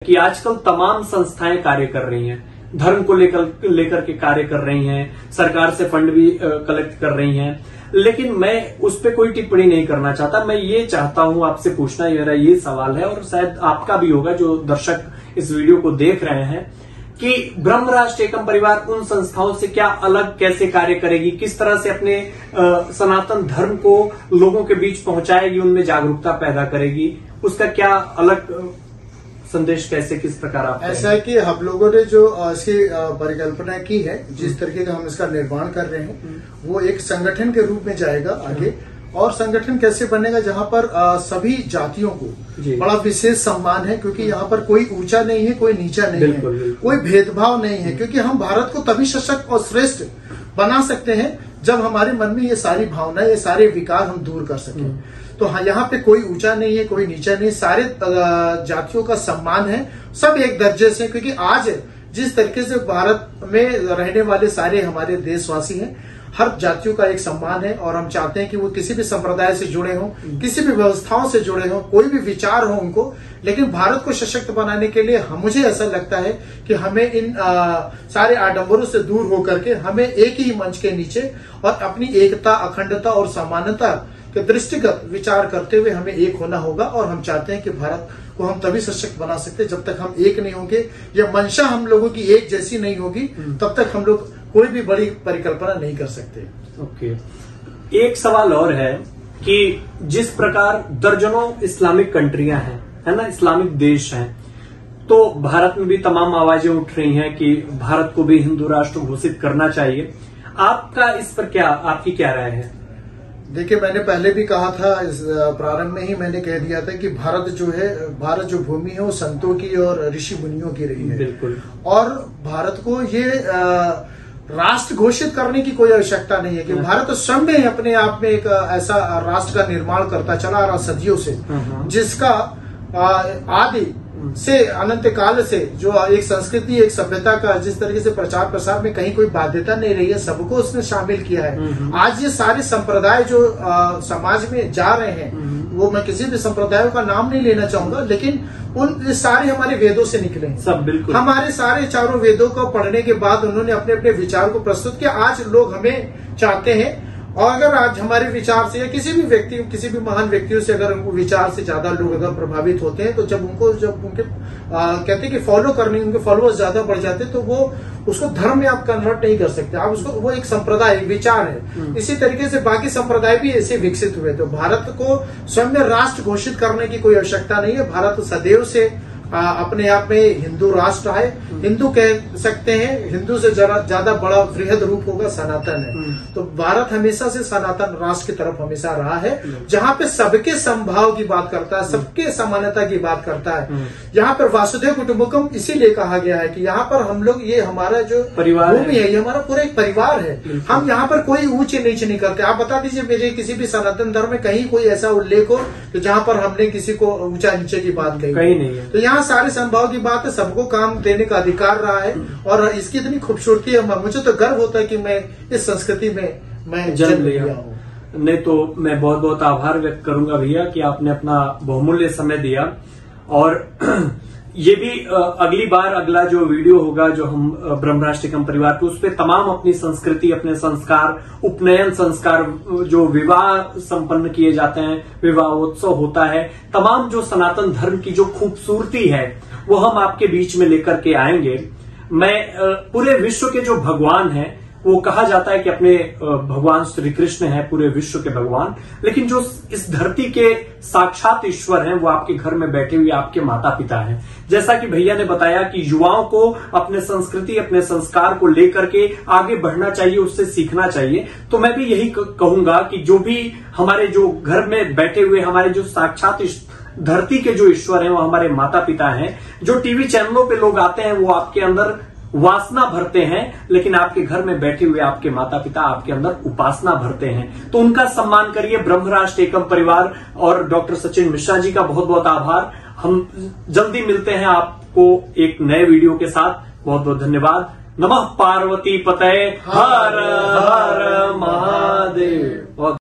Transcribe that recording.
कि आजकल तमाम संस्थाएं कार्य कर रही हैं, धर्म को लेकर के कार्य कर रही हैं, सरकार से फंड भी कलेक्ट कर रही हैं, लेकिन मैं उस पर कोई टिप्पणी नहीं करना चाहता। मैं ये चाहता हूं, आपसे पूछना मेरा ये सवाल है और शायद आपका भी होगा जो दर्शक इस वीडियो को देख रहे हैं, कि ब्रह्म राष्ट्र एकम परिवार उन संस्थाओं से क्या अलग कैसे कार्य करेगी, किस तरह से अपने सनातन धर्म को लोगों के बीच पहुंचाएगी, उनमें जागरूकता पैदा करेगी, उसका क्या अलग संदेश कैसे किस प्रकार आप ऐसा है कि हम लोगों ने जो इसकी परिकल्पना की है, जिस तरीके का हम इसका निर्माण कर रहे हैं, वो एक संगठन के रूप में जाएगा आगे। और संगठन कैसे बनेगा, जहां पर सभी जातियों को बड़ा विशेष सम्मान है, क्योंकि यहाँ पर कोई ऊंचा नहीं है, कोई नीचा नहीं है, कोई भेदभाव नहीं है, क्योंकि हम भारत को तभी सशक्त और श्रेष्ठ बना सकते हैं जब हमारे मन में ये सारी भावनाएं, ये सारे विकार हम दूर कर सकें। तो हाँ, यहाँ पे कोई ऊंचा नहीं है, कोई नीचा नहीं, सारे जातियों का सम्मान है, सब एक दर्जे से। क्योंकि आज जिस तरीके से भारत में रहने वाले सारे हमारे देशवासी हैं, हर जातियों का एक सम्मान है, और हम चाहते हैं कि वो किसी भी संप्रदाय से जुड़े हों, किसी भी व्यवस्थाओं से जुड़े हों, कोई भी विचार हो उनको, लेकिन भारत को सशक्त बनाने के लिए मुझे ऐसा लगता है कि हमें इन सारे आडंबरों से दूर होकर के हमें एक ही मंच के नीचे और अपनी एकता, अखंडता और समानता के दृष्टिगत विचार करते हुए हमें एक होना होगा। और हम चाहते हैं कि भारत को हम तभी सशक्त बना सकते हैं जब तक हम एक नहीं होंगे, या मंशा हम लोगों की एक जैसी नहीं होगी, तब तक हम लोग कोई भी बड़ी परिकल्पना नहीं कर सकते। ओके, एक सवाल और है कि जिस प्रकार दर्जनों इस्लामिक कंट्रियां हैं, है ना, इस्लामिक देश हैं, तो भारत में भी तमाम आवाजें उठ रही हैं कि भारत को भी हिंदू राष्ट्र घोषित करना चाहिए। आपका इस पर आपकी क्या राय है? देखिए, मैंने पहले भी कहा था, इस प्रारंभ में ही मैंने कह दिया था कि भारत जो भूमि है वो संतों की और ऋषि मुनियों की रही है। बिल्कुल। और भारत को ये राष्ट्र घोषित करने की कोई आवश्यकता नहीं है, कि भारत स्वयं में अपने आप में एक ऐसा राष्ट्र का निर्माण करता चला आ रहा सदियों से, जिसका आदि से अनंत काल से जो एक संस्कृति, एक सभ्यता का जिस तरीके से प्रचार प्रसार में कहीं कोई बाध्यता नहीं रही है, सबको उसने शामिल किया है। आज ये सारे संप्रदाय जो समाज में जा रहे हैं, वो मैं किसी भी संप्रदायों का नाम नहीं लेना चाहूंगा, लेकिन ये सारे हमारे वेदों से निकले हैं सब। बिल्कुल, हमारे सारे चारों वेदों को पढ़ने के बाद उन्होंने अपने अपने विचार को प्रस्तुत किया। आज लोग हमें चाहते हैं, और अगर आज हमारे विचार से या किसी भी महान व्यक्तियों से अगर उनको विचार से ज्यादा लोग अगर प्रभावित होते हैं, तो जब उनके कहते हैं कि फॉलो करने, उनके फॉलोअर्स ज्यादा बढ़ जाते हैं, तो वो उसको धर्म में आप कन्वर्ट नहीं कर सकते। आप उसको, वो एक संप्रदाय, एक विचार है। इसी तरीके से बाकी संप्रदाय भी ऐसे विकसित हुए। तो भारत को स्वयं में राष्ट्र घोषित करने की कोई आवश्यकता नहीं है। भारत सदैव से अपने आप में हिंदू राष्ट्र है, हिंदू कह सकते हैं। हिंदू से ज्यादा बड़ा वृहद रूप होगा सनातन है। तो भारत हमेशा से सनातन राष्ट्र की तरफ हमेशा रहा है, जहां पे सबके समभाव की बात करता है, सबके समानता की बात करता है। यहाँ पर वासुदेव कुटुंबकम इसीलिए कहा गया है कि यहाँ पर हम लोग, ये हमारा जो परिवार भूमि है, ये हमारा पूरा एक परिवार है। हम यहाँ पर कोई ऊंच नीच नहीं करते। आप बता दीजिए मेरे किसी भी सनातन धर्म में कहीं कोई ऐसा उल्लेख हो जहाँ पर हमने किसी को ऊंचा नीचे की बात कही? कहीं नहीं है। तो यहाँ सारे संभाव की बात है, सबको काम देने का अधिकार रहा है, और इसकी इतनी खूबसूरती है। मुझे तो गर्व होता है कि मैं इस संस्कृति में मैं जन्म लिया हूँ। नहीं तो मैं बहुत बहुत आभार व्यक्त करूंगा भैया कि आपने अपना बहुमूल्य समय दिया। और ये भी अगली बार अगला जो वीडियो होगा जो हम ब्रह्म राष्ट्र एकम परिवार पे, उस पे तमाम अपनी संस्कृति, अपने संस्कार, उपनयन संस्कार, जो विवाह संपन्न किए जाते हैं, विवाहोत्सव होता है, तमाम जो सनातन धर्म की जो खूबसूरती है वो हम आपके बीच में लेकर के आएंगे। मैं पूरे विश्व के जो भगवान हैं, वो कहा जाता है कि अपने भगवान श्री कृष्ण है पूरे विश्व के भगवान, लेकिन जो इस धरती के साक्षात ईश्वर हैं वो आपके घर में बैठे हुए आपके माता पिता हैं। जैसा कि भैया ने बताया कि युवाओं को अपने संस्कृति, अपने संस्कार को लेकर के आगे बढ़ना चाहिए, उससे सीखना चाहिए। तो मैं भी यही कहूंगा कि जो भी हमारे जो घर में बैठे हुए हमारे जो साक्षात धरती के जो ईश्वर हैं वो हमारे माता पिता हैं। जो टीवी चैनलों पे लोग आते हैं वो आपके अंदर वासना भरते हैं, लेकिन आपके घर में बैठे हुए आपके माता पिता आपके अंदर उपासना भरते हैं। तो उनका सम्मान करिए। ब्रह्म राष्ट्र एकम परिवार और डॉक्टर सचिन मिश्रा जी का बहुत बहुत आभार। हम जल्दी मिलते हैं आपको एक नए वीडियो के साथ। बहुत बहुत धन्यवाद। नमः पार्वती पतये हर हर महादेव।